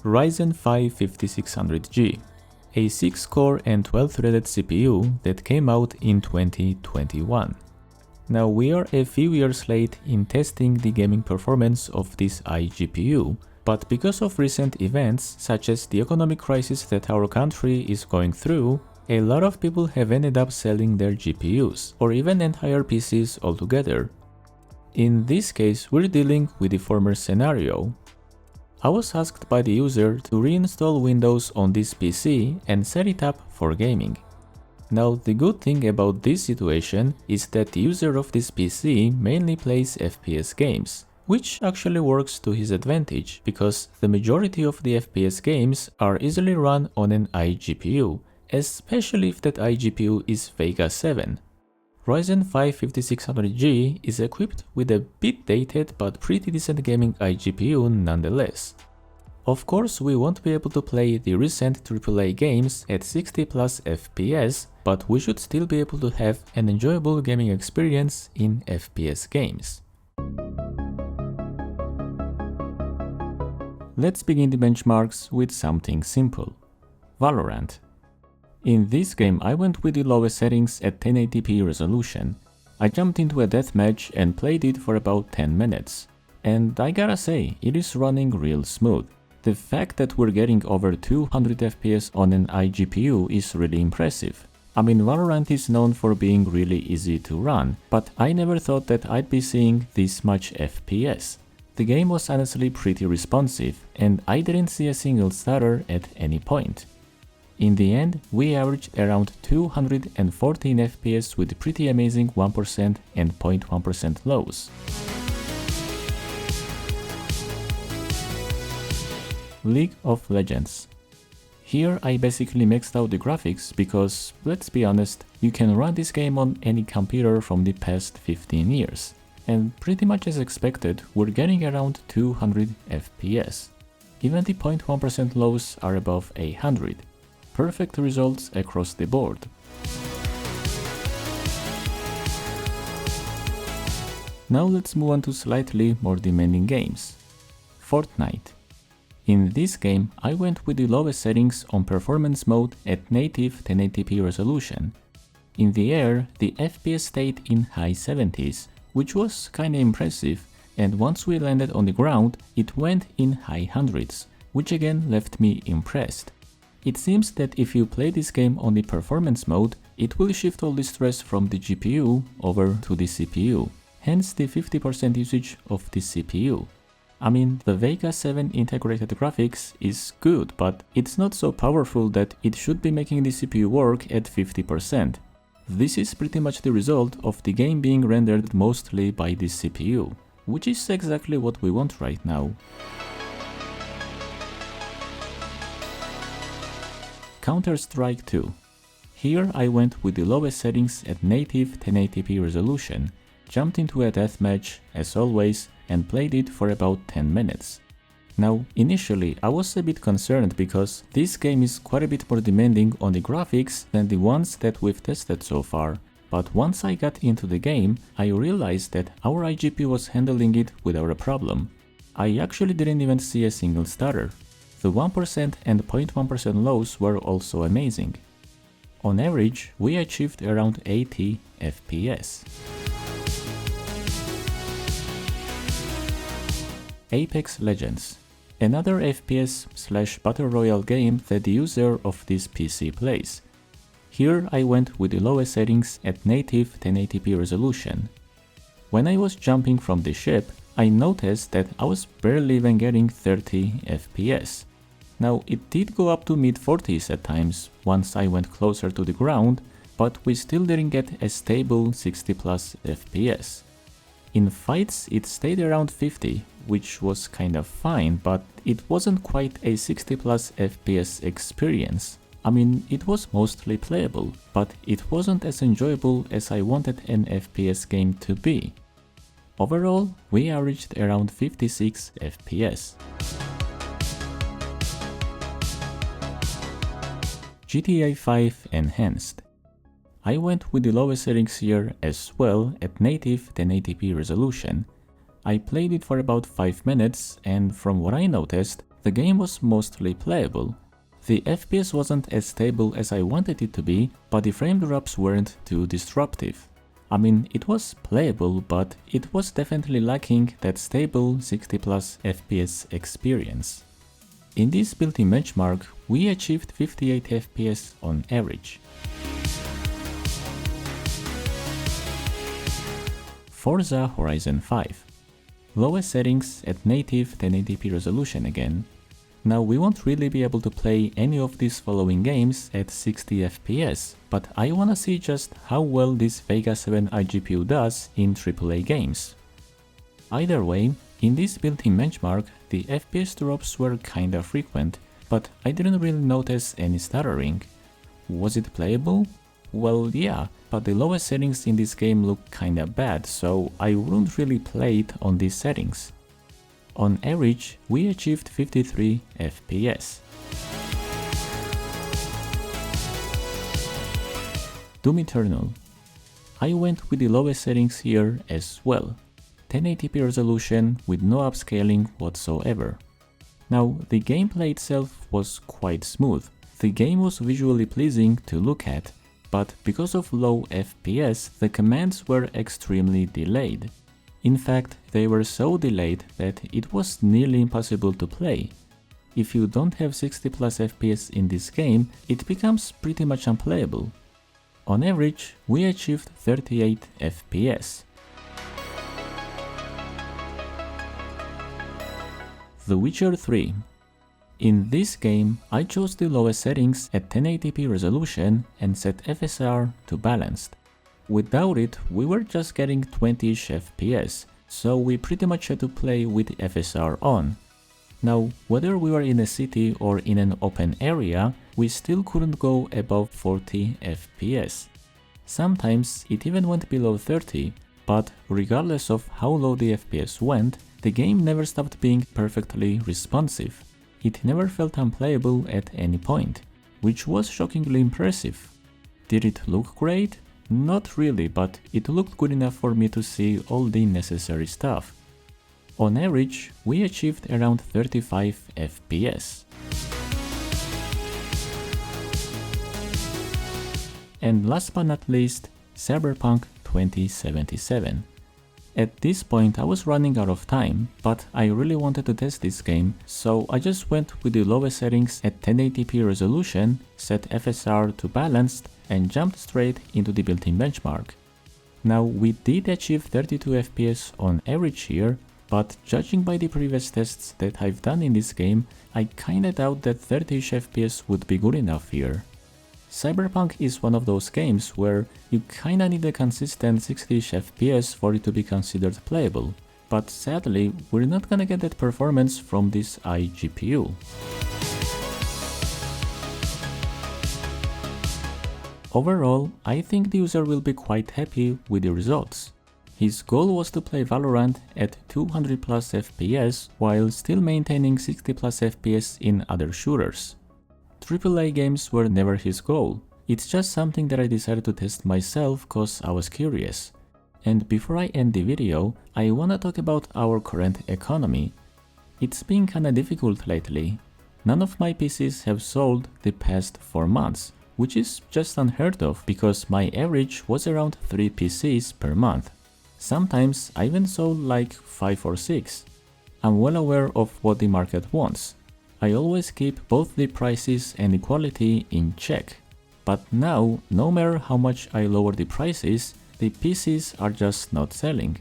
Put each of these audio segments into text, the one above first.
Ryzen 5 5600G, a 6-core and 12-threaded CPU that came out in 2021. Now we are a few years late in testing the gaming performance of this iGPU, but because of recent events such as the economic crisis that our country is going through, a lot of people have ended up selling their GPUs or even entire PCs altogether. In this case, we're dealing with the former scenario. I was asked by the user to reinstall Windows on this PC and set it up for gaming. Now, the good thing about this situation is that the user of this PC mainly plays FPS games, which actually works to his advantage because the majority of the FPS games are easily run on an iGPU, especially if that iGPU is Vega 7. Ryzen 5 5600G is equipped with a bit dated but pretty decent gaming iGPU nonetheless. Of course, we won't be able to play the recent AAA games at 60+ FPS, but we should still be able to have an enjoyable gaming experience in FPS games. Let's begin the benchmarks with something simple. Valorant. In this game, I went with the lowest settings at 1080p resolution. I jumped into a deathmatch and played it for about 10 minutes. And I gotta say, it is running real smooth. The fact that we're getting over 200 FPS on an iGPU is really impressive. I mean, Valorant is known for being really easy to run, but I never thought that I'd be seeing this much FPS. The game was honestly pretty responsive, and I didn't see a single stutter at any point. In the end, we averaged around 214 FPS with pretty amazing 1% and 0.1% lows. League of Legends. Here I basically maxed out the graphics because, let's be honest, you can run this game on any computer from the past 15 years. And pretty much as expected, we're getting around 200 FPS. Even the 0.1% lows are above 100. Perfect results across the board. Now let's move on to slightly more demanding games. Fortnite. In this game, I went with the lowest settings on performance mode at native 1080p resolution. In the air, the FPS stayed in high 70s, which was kinda impressive, and once we landed on the ground, it went in high hundreds, which again left me impressed. It seems that if you play this game on the performance mode, it will shift all the stress from the GPU over to the CPU, hence the 50% usage of the CPU. I mean, the Vega 7 integrated graphics is good, but it's not so powerful that it should be making the CPU work at 50%. This is pretty much the result of the game being rendered mostly by the CPU, which is exactly what we want right now. Counter-Strike 2. Here I went with the lowest settings at native 1080p resolution, jumped into a deathmatch as always, and played it for about 10 minutes. Now, initially I was a bit concerned because this game is quite a bit more demanding on the graphics than the ones that we've tested so far, but once I got into the game, I realized that our iGPU was handling it without a problem. I actually didn't even see a single stutter. The 1% and 0.1% lows were also amazing. On average, we achieved around 80 FPS. Apex Legends. Another FPS/Battle Royale game that the user of this PC plays. Here I went with the lowest settings at native 1080p resolution. When I was jumping from the ship, I noticed that I was barely even getting 30 FPS. Now, it did go up to mid-40s at times once I went closer to the ground, but we still didn't get a stable 60+ FPS. In fights, it stayed around 50, which was kind of fine, but it wasn't quite a 60+ FPS experience. I mean, it was mostly playable, but it wasn't as enjoyable as I wanted an FPS game to be. Overall, we averaged around 56 FPS. GTA 5 Enhanced. I went with the lowest settings here as well at native 1080p resolution. I played it for about 5 minutes and from what I noticed, the game was mostly playable. The FPS wasn't as stable as I wanted it to be, but the frame drops weren't too disruptive. I mean, it was playable, but it was definitely lacking that stable 60 plus FPS experience. In this built-in benchmark, we achieved 58 FPS on average. Forza Horizon 5. Lowest settings at native 1080p resolution again. Now we won't really be able to play any of these following games at 60 FPS, but I wanna see just how well this Vega 7 iGPU does in AAA games. Either way, in this built-in benchmark, the FPS drops were kinda frequent, but I didn't really notice any stuttering. Was it playable? Well, yeah, but the lowest settings in this game look kinda bad, so I wouldn't really play it on these settings. On average, we achieved 53 FPS. Doom Eternal. I went with the lowest settings here as well. 1080p resolution with no upscaling whatsoever. Now, the gameplay itself was quite smooth. The game was visually pleasing to look at, but because of low FPS, the commands were extremely delayed. In fact, they were so delayed that it was nearly impossible to play. If you don't have 60 plus FPS in this game, it becomes pretty much unplayable. On average, we achieved 38 FPS. The Witcher 3. In this game, I chose the lowest settings at 1080p resolution and set FSR to balanced. Without it, we were just getting 20ish FPS, so we pretty much had to play with FSR on. Now, whether we were in a city or in an open area, we still couldn't go above 40 FPS. Sometimes it even went below 30, but regardless of how low the FPS went, the game never stopped being perfectly responsive. It never felt unplayable at any point, which was shockingly impressive. Did it look great? Not really, but it looked good enough for me to see all the necessary stuff. On average, we achieved around 35 FPS. And last but not least, Cyberpunk 2077. At this point I was running out of time, but I really wanted to test this game, so I just went with the lowest settings at 1080p resolution, set FSR to balanced, and jumped straight into the built-in benchmark. Now we did achieve 32 FPS on average here, but judging by the previous tests that I've done in this game, I kinda doubt that 30ish FPS would be good enough here. Cyberpunk is one of those games where you kinda need a consistent 60ish FPS for it to be considered playable, but sadly we're not gonna get that performance from this iGPU. Overall, I think the user will be quite happy with the results. His goal was to play Valorant at 200 plus FPS while still maintaining 60 plus FPS in other shooters. AAA games were never his goal. It's just something that I decided to test myself cause I was curious. And before I end the video, I wanna talk about our current economy. It's been kinda difficult lately. None of my PCs have sold the past 4 months, which is just unheard of because my average was around 3 PCs per month. Sometimes I even sold like 5 or 6. I'm well aware of what the market wants. I always keep both the prices and the quality in check. But now, no matter how much I lower the prices, the PCs are just not selling.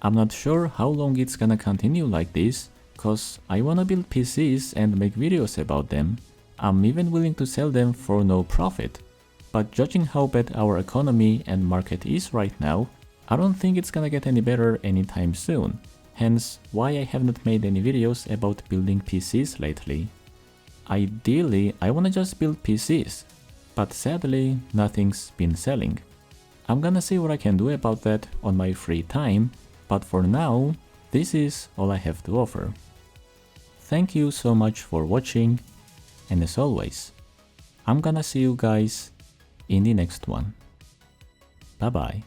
I'm not sure how long it's gonna continue like this, cause I wanna build PCs and make videos about them. I'm even willing to sell them for no profit. But judging how bad our economy and market is right now, I don't think it's gonna get any better anytime soon. Hence why I have not made any videos about building PCs lately. Ideally, I wanna just build PCs, but sadly, nothing's been selling. I'm gonna see what I can do about that on my free time, but for now, this is all I have to offer. Thank you so much for watching, and as always, I'm gonna see you guys in the next one. Bye bye.